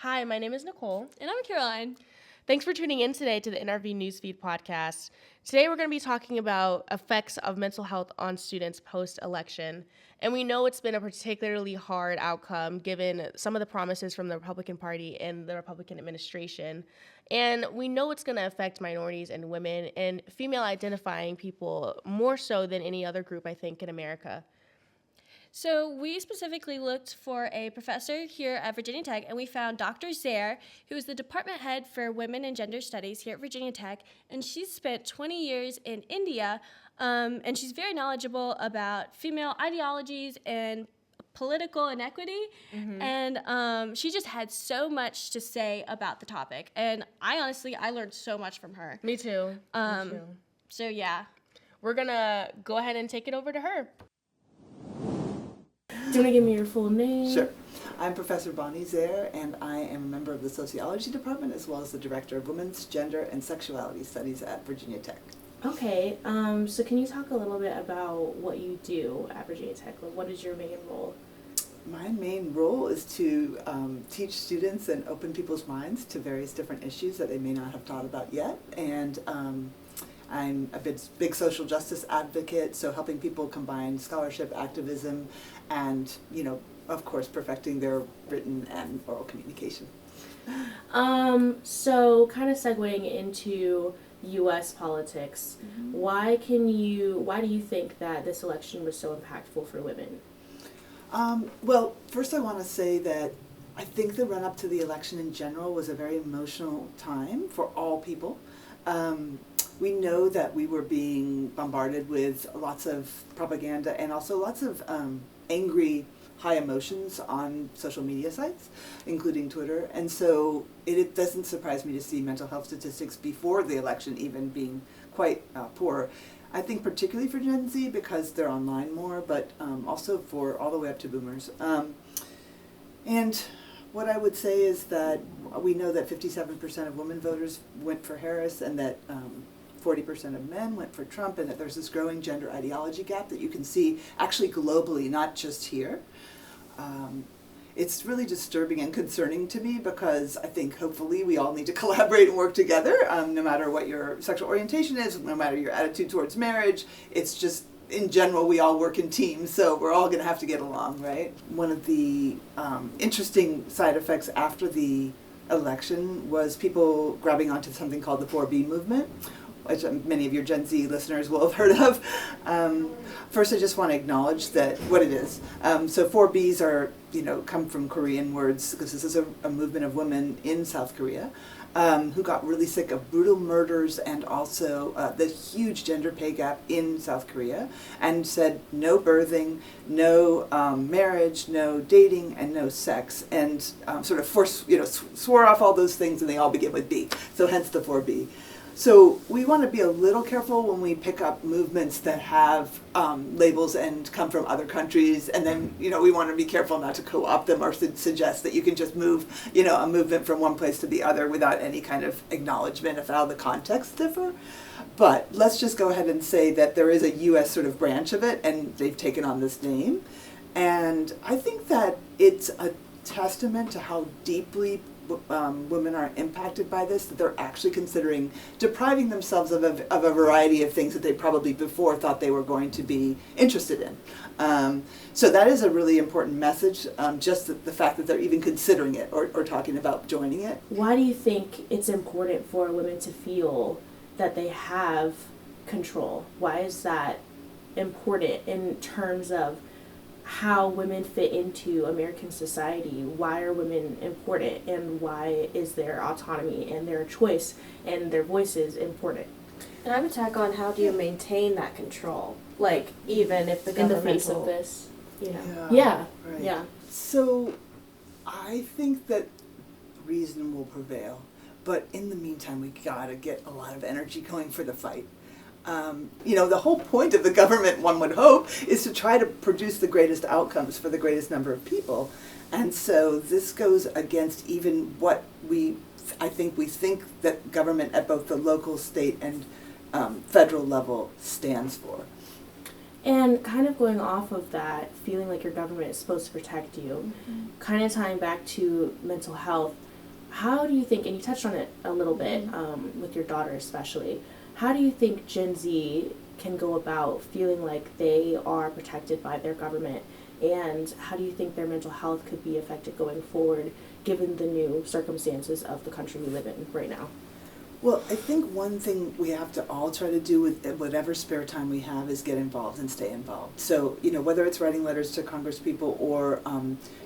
Hi, my name is Nicole. And I'm Caroline. Thanks for tuning in today to the NRV Newsfeed Podcast. Today we're going to be talking about effects of mental health on students post-election. And we know it's been a particularly hard outcome given some of the promises from the Republican Party and the Republican administration. And we know it's going to affect minorities and women and female identifying people more so than any other group, I think, in America. So we specifically looked for a professor here at Virginia Tech, and we found Dr. Zare, who is the department head for Women and Gender Studies here at Virginia Tech, and she's spent 20 years in India, and she's very knowledgeable about female ideologies and political inequity, and she just had so much to say about the topic, and I learned so much from her. Me too. So yeah. We're going to go ahead and take it over to her. Do you want to give me your full name? Sure. I'm Professor Bonnie Zare, and I am a member of the Sociology Department as well as the Director of Women's, Gender, and Sexuality Studies at Virginia Tech. Okay, so can you talk a little bit about what you do at Virginia Tech? Like, what is your main role? My main role is to teach students and open people's minds to various different issues that they may not have thought about yet, and I'm a big social justice advocate, so helping people combine scholarship, activism, and, of course, perfecting their written and oral communication. So kind of segueing into U.S. politics, why do you think that this election was so impactful for women? Well, first I want to say that I think the run-up to the election in general was a very emotional time for all people. We know that we were being bombarded with lots of propaganda and also lots of angry, high emotions on social media sites, including Twitter. And so it doesn't surprise me to see mental health statistics before the election even being quite poor. I think particularly for Gen Z because they're online more, but also for all the way up to boomers. And what I would say is that we know that 57% of women voters went for Harris and that 40% of men went for Trump, and that there's this growing gender ideology gap that you can see actually globally, not just here. It's really disturbing and concerning to me because I think hopefully we all need to collaborate and work together, no matter what your sexual orientation is, no matter your attitude towards marriage. It's just, in general, we all work in teams, so we're all going to have to get along, right? One of the interesting side effects after the election was people grabbing onto something called the 4B movement, which many of your Gen Z listeners will have heard of. First, I just want to acknowledge what it is. So 4Bs are, come from Korean words, because this is a movement of women in South Korea who got really sick of brutal murders and also the huge gender pay gap in South Korea, and said no birthing, no marriage, no dating, and no sex, and sort of swore off all those things, and they all begin with B. So hence the 4B. So we want to be a little careful when we pick up movements that have labels and come from other countries, and then we want to be careful not to co-opt them or suggest that you can just move a movement from one place to the other without any kind of acknowledgement of how the contexts differ. But let's just go ahead and say that there is a U.S. sort of branch of it, and they've taken on this name, and I think that it's a testament to how deeply women are impacted by this, that they're actually considering depriving themselves of a variety of things that they probably before thought they were going to be interested in. So that is a really important message, just the fact that they're even considering it or talking about joining it. Why do you think it's important for women to feel that they have control? Why is that important in terms of how women fit into American society? Why are women important, and why is their autonomy and their choice and their voices important? And I would tack on, how do you maintain that control? Like, even if the in the governmental... face of this, Yeah. Right. Yeah. So I think that reason will prevail, but in the meantime, we gotta get a lot of energy going for the fight. The whole point of the government, one would hope, is to try to produce the greatest outcomes for the greatest number of people. And so this goes against even what I think that government at both the local, state, and federal level stands for. And kind of going off of that, feeling like your government is supposed to protect you, kind of tying back to mental health, how do you think, and you touched on it a little bit with your daughter especially, how do you think Gen Z can go about feeling like they are protected by their government, and how do you think their mental health could be affected going forward given the new circumstances of the country we live in right now? Well, I think one thing we have to all try to do with whatever spare time we have is get involved and stay involved. So, whether it's writing letters to congresspeople or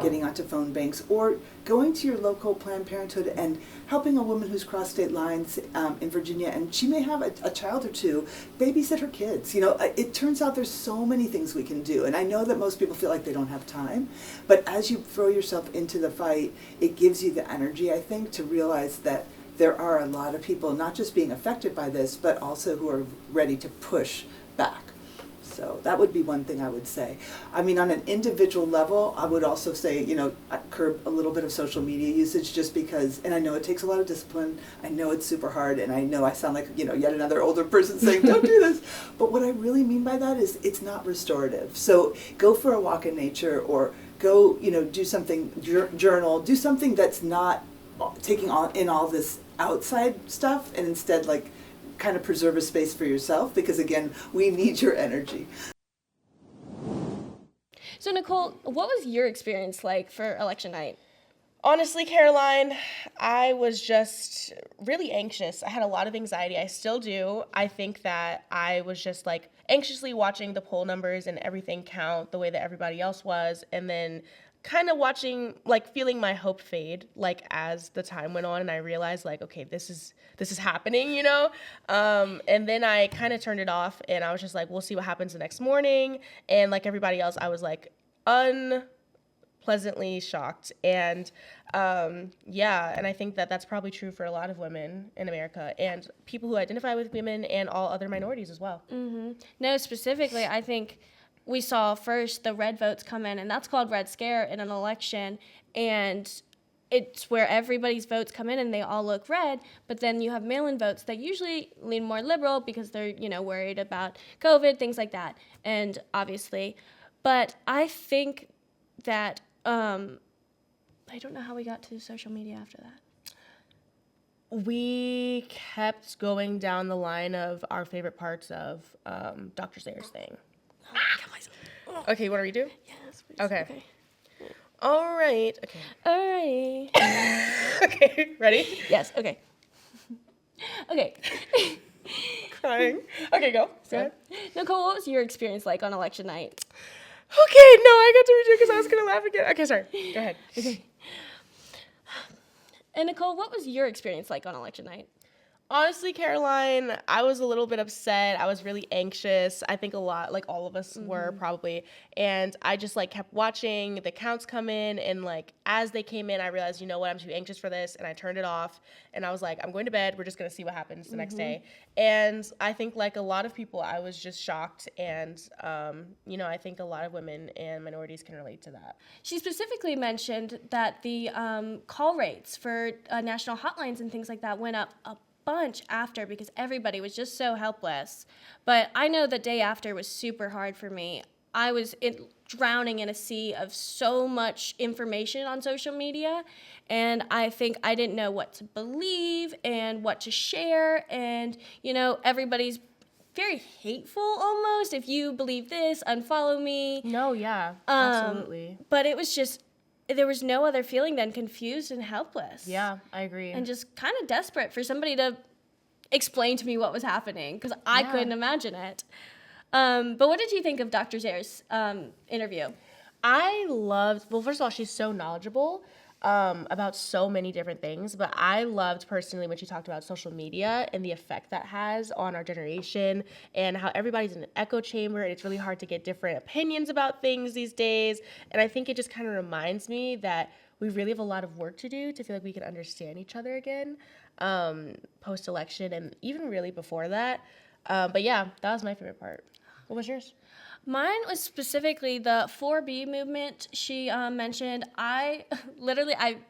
getting onto phone banks or going to your local Planned Parenthood and helping a woman who's crossed state lines in Virginia, and she may have a child or two, babysit her kids. It turns out there's so many things we can do. And I know that most people feel like they don't have time, but as you throw yourself into the fight, it gives you the energy, I think, to realize that there are a lot of people not just being affected by this, but also who are ready to push back. So that would be one thing I would say. I mean, on an individual level, I would also say, curb a little bit of social media usage just because, and I know it takes a lot of discipline, I know it's super hard, and I know I sound like, yet another older person saying, don't do this. But what I really mean by that is it's not restorative. So go for a walk in nature or go, do something, journal, do something that's not taking in all this outside stuff and instead kind of preserve a space for yourself because again we need your energy. So Nicole, what was your experience like for election night? Honestly, Caroline, I was just really anxious. I had a lot of anxiety. I still do. I think that I was just anxiously watching the poll numbers and everything count the way that everybody else was, and then kind of watching, feeling my hope fade, as the time went on, and I realized, okay, this is happening, and then I kind of turned it off, and I was just we'll see what happens the next morning, and like everybody else, I was unpleasantly shocked, and and I think that that's probably true for a lot of women in America, and people who identify with women, and all other minorities as well. Mm-hmm. No, specifically, I think we saw first the red votes come in, and that's called Red Scare in an election, and it's where everybody's votes come in and they all look red, but then you have mail-in votes that usually lean more liberal because they're, worried about COVID, things like that, and obviously. But I think that, I don't know how we got to social media after that. We kept going down the line of our favorite parts of Dr. Zare's thing. Okay, what do we do? Yes, please. Okay. All right. Okay. All right. Okay, ready? Yes, okay. Okay. Crying. Okay, go. Go ahead. Nicole, what was your experience like on election night? Okay, no, I got to redo because I was going to laugh again. Okay, sorry. Go ahead. Okay. And Nicole, what was your experience like on election night? Honestly, Caroline, I was a little bit upset. I was really anxious. I think a lot, all of us were probably. And I just kept watching the counts come in. And as they came in, I realized, you know what, I'm too anxious for this. And I turned it off. And I was I'm going to bed. We're just going to see what happens the next day. And I think a lot of people, I was just shocked. And, I think a lot of women and minorities can relate to that. She specifically mentioned that the call rates for national hotlines and things like that went up a bunch after because everybody was just so helpless. But I know the day after was super hard for me. I was drowning in a sea of so much information on social media, and I think I didn't know what to believe and what to share, and everybody's very hateful almost. If you believe this, unfollow me. No, yeah, absolutely. But it was just, there was no other feeling than confused and helpless. Yeah, I agree. And just kind of desperate for somebody to explain to me what was happening because I couldn't imagine it. But what did you think of Dr. Zare's interview? Well, first of all, she's so knowledgeable about so many different things, but I loved personally when she talked about social media and the effect that has on our generation and how everybody's in an echo chamber and it's really hard to get different opinions about things these days. And I think it just kind of reminds me that we really have a lot of work to do to feel like we can understand each other again post-election and even really before that. But yeah, that was my favorite part. What was yours? Mine was specifically the 4B movement she mentioned. I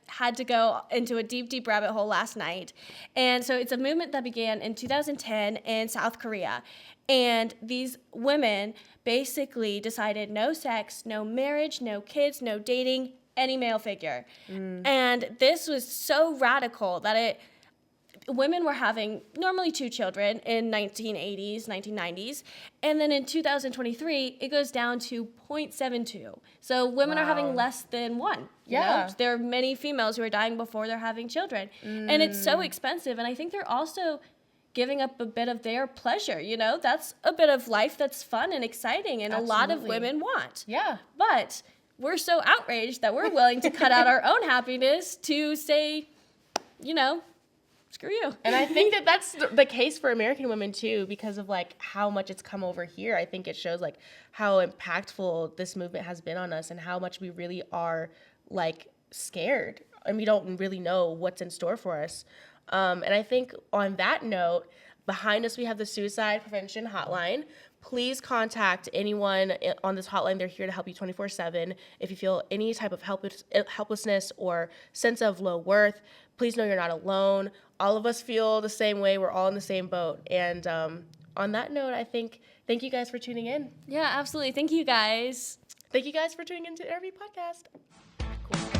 had to go into a deep, deep rabbit hole last night. And so it's a movement that began in 2010 in South Korea. And these women basically decided no sex, no marriage, no kids, no dating, any male figure. And this was so radical that women were having normally 2 children in 1980s, 1990s, and then in 2023 it goes down to 0.72. So women are having less than 1. You know? There are many females who are dying before they're having children, and it's so expensive. And I think they're also giving up a bit of their pleasure. You know, that's a bit of life that's fun and exciting, and a lot of women want. Yeah, but we're so outraged that we're willing to cut out our own happiness to say, you know, screw you. And I think that that's the case for American women too, because of like how much it's come over here. I think it shows like how impactful this movement has been on us and how much we really are like scared and we don't really know what's in store for us. And I think on that note, behind us we have the suicide prevention hotline. Please contact anyone on this hotline. They're here to help you 24/7. If you feel any type of helplessness or sense of low worth, please know you're not alone. All of us feel the same way. We're all in the same boat. And on that note, I think thank you guys for tuning in. Yeah, absolutely. Thank you guys. Thank you guys for tuning into the NRV Podcast. Cool.